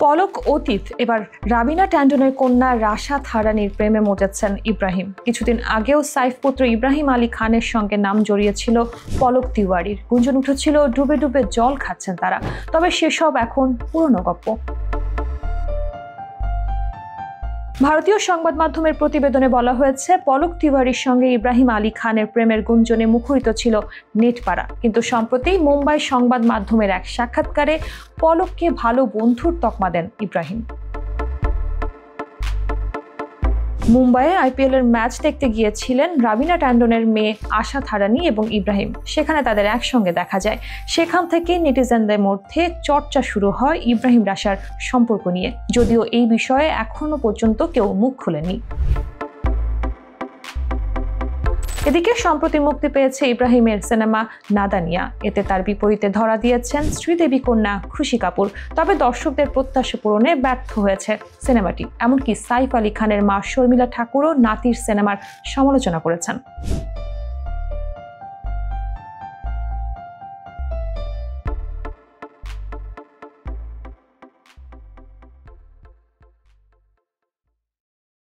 পলক অতীত, এবার রাবিনা ট্যান্ডনের কন্যা রাশা থারানির প্রেমে মজেছেন ইব্রাহিম। কিছুদিন আগেও সাইফ পুত্র ইব্রাহিম আলী খানের সঙ্গে নাম জড়িয়েছিল পলক তিওয়ারির। গুঞ্জন উঠেছিল ডুবে ডুবে জল খাচ্ছেন তারা। তবে সেসব এখন পুরনো গল্প। ভারতীয় সংবাদ মাধ্যমের প্রতিবেদনে বলা হয়েছে, পলক তিওয়ারির সঙ্গে ইব্রাহিম আলী খানের প্রেমের গুঞ্জনে মুখরিত ছিল নেটপাড়া। কিন্তু সম্প্রতি মুম্বাই সংবাদ মাধ্যমের এক সাক্ষাৎকারে পলককে ভালো বন্ধুর তকমা দেন ইব্রাহিম। মুম্বাইয়ে আইপিএল এর ম্যাচ দেখতে গিয়েছিলেন রাবিনা ট্যান্ডনের মেয়ে আশা থারানি এবং ইব্রাহিম। সেখানে তাদের একসঙ্গে দেখা যায়। সেখান থেকে নেটিজেনদের মধ্যে চর্চা শুরু হয় ইব্রাহিম রাশার সম্পর্ক নিয়ে, যদিও এই বিষয়ে এখনো পর্যন্ত কেউ মুখ খুলেনি। এদিকে সম্প্রতি মুক্তি পেয়েছে ইব্রাহিমের সিনেমা নাদানিয়া। এতে তার বিপরীতে ধরা দিয়েছেন শ্রীদেবী কন্যা খুশি কাপুর। তবে দর্শকদের প্রত্যাশা পূরণে ব্যর্থ হয়েছে সিনেমাটি। এমনকি সাইফ আলী খানের মা শর্মিলা ঠাকুরও নাতির সিনেমার সমালোচনা করেছেন।